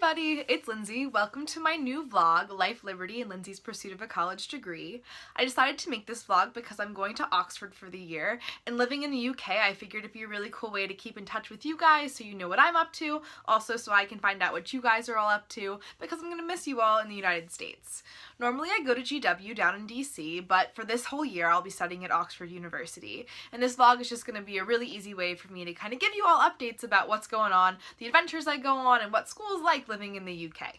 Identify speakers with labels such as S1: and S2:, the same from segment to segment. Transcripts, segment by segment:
S1: everybody, it's Lindsay. Welcome to my new vlog, Life, Liberty, and Lindsay's Pursuit of a College Degree. I decided to make this vlog because I'm going to Oxford for the year, and living in the UK, I figured it'd be a really cool way to keep in touch with you guys so you know what I'm up to, also so I can find out what you guys are all up to, because I'm going to miss you all in the United States. Normally I go to GW down in DC, but for this whole year I'll be studying at Oxford University, and this vlog is just going to be a really easy way for me to kind of give you all updates about what's going on, the adventures I go on, and what school's like living in the UK.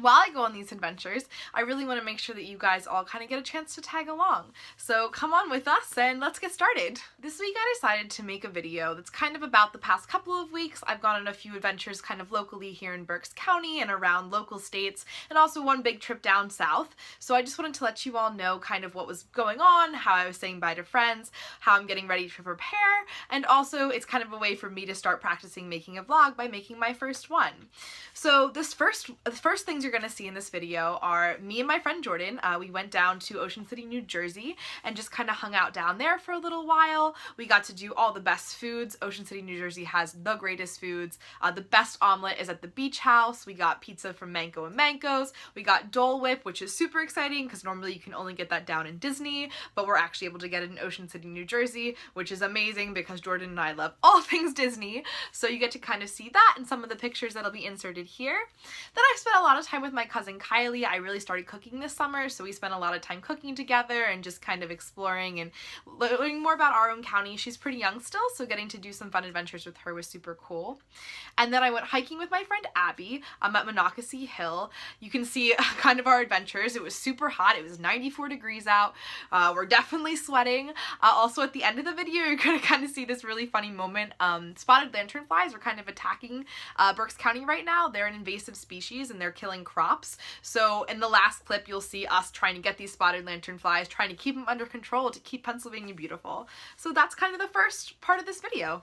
S1: While I go on these adventures, I really want to make sure that you guys all kind of get a chance to tag along. So come on with us and let's get started. This week I decided to make a video that's kind of about the past couple of weeks. I've gone on a few adventures kind of locally here in Berks County and around local states, and also one big trip down south. So I just wanted to let you all know kind of what was going on, how I was saying bye to friends, how I'm getting ready to prepare, and also it's kind of a way for me to start practicing making a vlog by making my first one. So the first things you're going to see in this video are me and my friend Jordan. We went down to Ocean City, New Jersey and just kind of hung out down there for a little while. We got to do all the best foods. Ocean City, New Jersey has the greatest foods. The best omelet is at the beach house. We got pizza from Manco and Manco's. We got Dole Whip, which is super exciting because normally you can only get that down in Disney, but we're actually able to get it in Ocean City, New Jersey, which is amazing because Jordan and I love all things Disney. So you get to kind of see that in some of the pictures that'll be inserted here. Then I spent a lot of time with my cousin Kylie. I really started cooking this summer, so we spent a lot of time cooking together and just kind of exploring and learning more about our own county. She's pretty young still, so getting to do some fun adventures with her was super cool. And then I went hiking with my friend Abby at Monocacy Hill. You can see kind of our adventures. It was super hot. It was 94 degrees out. We're definitely sweating. Also at the end of the video, you're going to kind of see this really funny moment. Spotted lanternflies are kind of attacking Berks County right now. They're an invasive species and they're killing crops. So in the last clip, you'll see us trying to get these spotted lanternflies, trying to keep them under control to keep Pennsylvania beautiful. So that's kind of the first part of this video.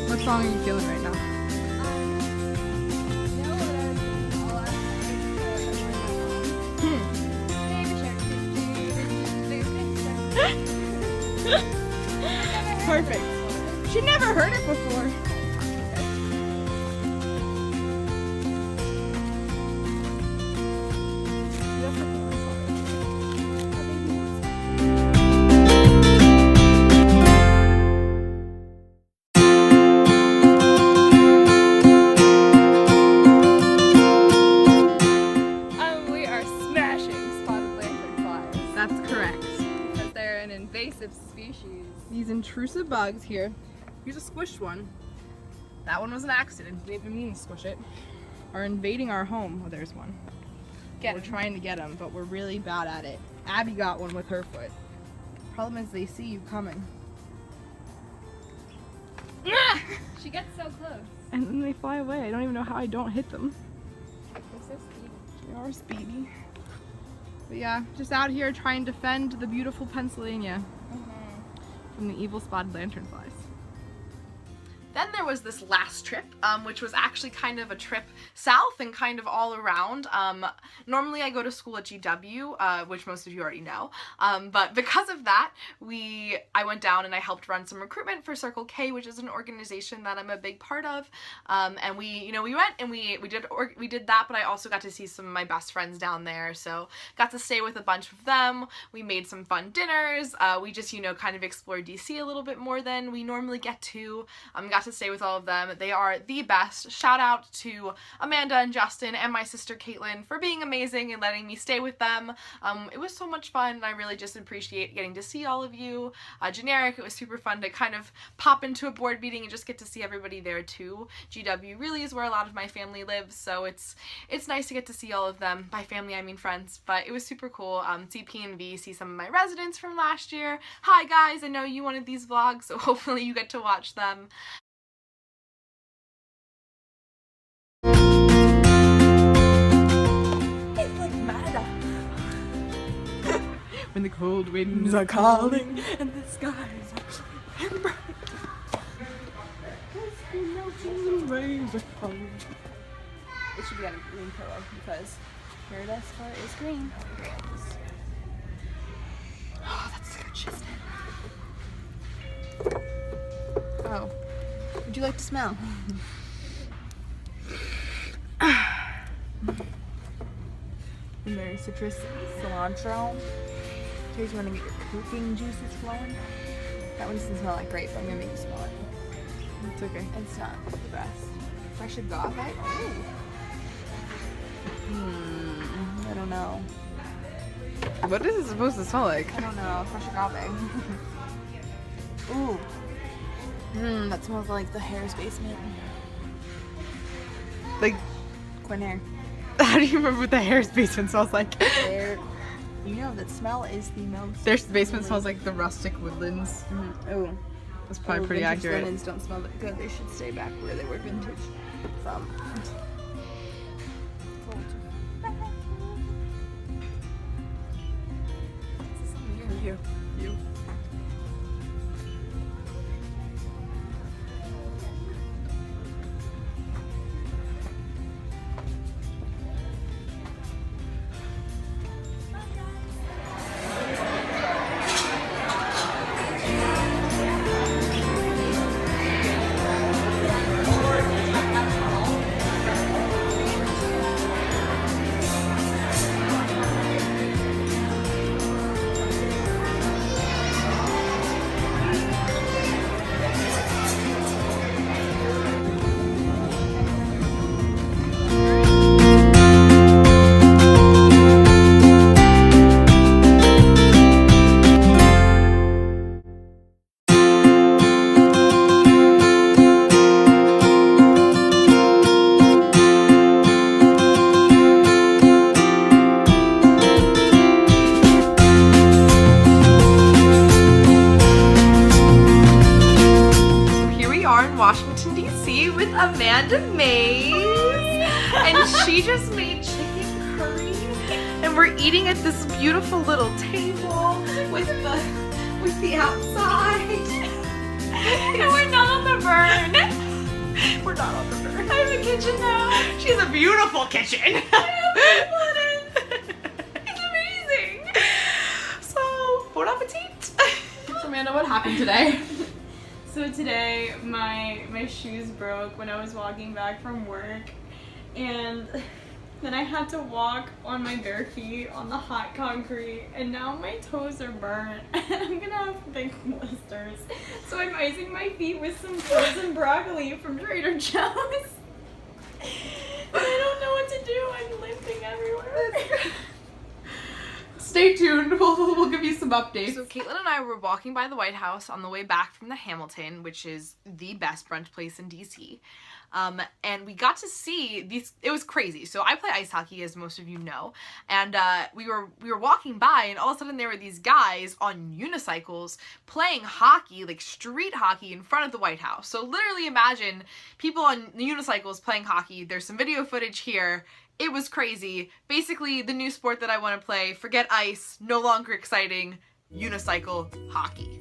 S1: What song are you feeling right now? Perfect. She never heard it before.
S2: Species.
S1: These intrusive bugs here. Here's a squished one. That one was an accident. We didn't mean to squish it. Are invading our home. Oh, there's one. We're trying to get them, but we're really bad at it. Abby got one with her foot. Problem is they see you coming.
S2: She gets so close.
S1: And then they fly away. I don't even know how I don't hit them.
S2: They're so speedy.
S1: They are speedy. But yeah, just out here trying to defend the beautiful Pennsylvania from the evil spotted lanternflies. Then there was this last trip, which was actually kind of a trip south and kind of all around. Normally I go to school at GW, which most of you already know, but because of that, I went down and I helped run some recruitment for Circle K, which is an organization that I'm a big part of, and we went and we did that, but I also got to see some of my best friends down there, so got to stay with a bunch of them. We made some fun dinners. We just, kind of explored DC a little bit more than we normally get to. Got to stay with all of them. They are the best. Shout out to Amanda and Justin and my sister Caitlin for being amazing and letting me stay with them. It was so much fun, and I really just appreciate getting to see all of you. Generic, it was super fun to kind of pop into a board meeting and just get to see everybody there too. GW really is where a lot of my family lives, so it's nice to get to see all of them. By family, I mean friends, but it was super cool. See P&V, see some of my residents from last year. Hi guys, I know you wanted these vlogs, so hopefully you get to watch them. It's like mad. When the cold winds are calling and the skies are Pembroke. It should be on a green pillow because Paradise part is green. Oh, that's good shit. Oh, would you like to smell? And there's citrus cilantro. In case you want to get your cooking juices flowing. That one doesn't smell like grape, but I'm gonna make you smell it. It's okay. It's not the best. Fresh agave? Ooh. I don't know.
S3: What is it supposed to smell like?
S1: I don't know. Fresh agave. Ooh. That smells like the Hair's basement.
S3: Like,
S1: Quinair.
S3: how do you remember what the Hair's basement smells like?
S1: That smell is the most.
S3: Their basement smells like the rustic woodlands.
S1: Oh.
S3: That's probably pretty accurate.
S1: Linens don't smell that good. They should stay back where they were vintage from. Is this something here?
S3: You.
S1: Amanda Mays, and she just made chicken curry, and we're eating at this beautiful little table with the outside, and we're not on the burn. We're not on the burn. I have a kitchen now. She has a beautiful kitchen. It's amazing. So, bon appetit. So Amanda, what happened today?
S2: So today my shoes broke when I was walking back from work, and then I had to walk on my bare feet on the hot concrete, and now my toes are burnt and I'm gonna have big blisters. So I'm icing my feet with some frozen broccoli from Trader Joe's. And I don't know what to do. I'm limping everywhere.
S3: Stay tuned, we'll give you some updates.
S1: So Caitlin and I were walking by the White House on the way back from the Hamilton, which is the best brunch place in DC. And we got to see these, it was crazy. So I play ice hockey, as most of you know, and we were walking by, and all of a sudden there were these guys on unicycles playing hockey, like street hockey, in front of the White House. So literally imagine people on unicycles playing hockey. There's some video footage here. It was crazy. Basically, the new sport that I want to play, forget ice, no longer exciting, unicycle hockey.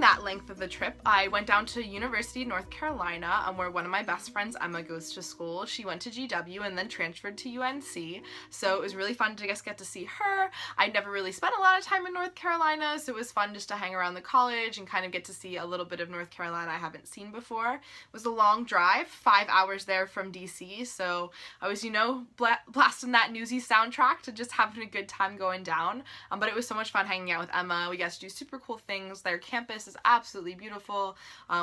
S1: that length of the trip, I went down to University of North Carolina, where one of my best friends, Emma, goes to school. She went to GW and then transferred to UNC, so it was really fun to just get to see her. I'd never really spent a lot of time in North Carolina, so it was fun just to hang around the college and kind of get to see a little bit of North Carolina I haven't seen before. It was a long drive, 5 hours there from DC, so I was, you know, blasting that Newsy soundtrack to just having a good time going down, but it was so much fun hanging out with Emma. We got to do super cool things. Their campus is absolutely beautiful.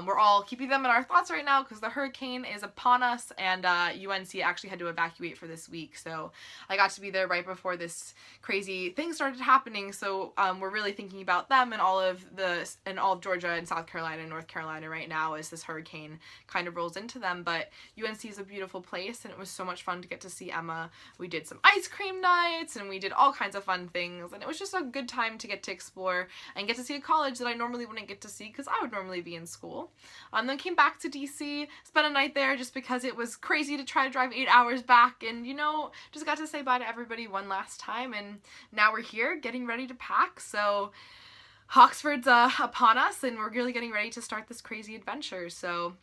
S1: We're all keeping them in our thoughts right now because the hurricane is upon us, and UNC actually had to evacuate for this week, so I got to be there right before this crazy thing started happening, so we're really thinking about them and all of Georgia and South Carolina and North Carolina right now as this hurricane kind of rolls into them. But UNC is a beautiful place, and it was so much fun to get to see Emma. We did some ice cream nights, and we did all kinds of fun things, and it was just a good time to get to explore and get to see a college that I normally wouldn't get to see because I would normally be in school. Then came back to DC, spent a night there just because it was crazy to try to drive 8 hours back, and, you know, just got to say bye to everybody one last time, and now we're here getting ready to pack. So Oxford's upon us, and we're really getting ready to start this crazy adventure. So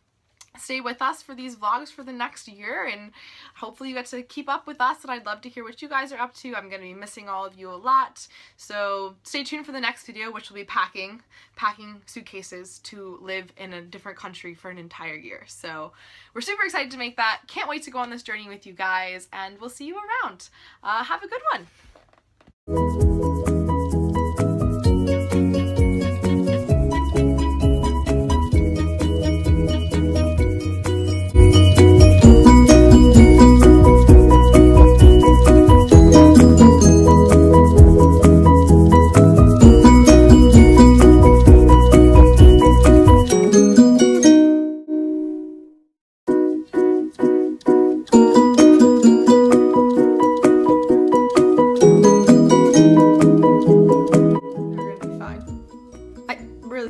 S1: stay with us for these vlogs for the next year, and hopefully you get to keep up with us, and I'd love to hear what you guys are up to. I'm going to be missing all of you a lot, so stay tuned for the next video, which will be packing suitcases to live in a different country for an entire year. So we're super excited to make that. Can't wait to go on this journey with you guys, and we'll see you around. Have a good one.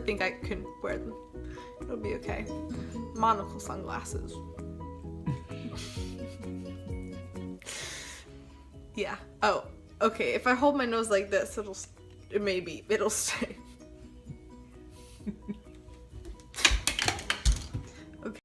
S1: Think I could wear them. It'll be okay. Monocle sunglasses. Yeah. Oh, okay. If I hold my nose like this, it'll stay.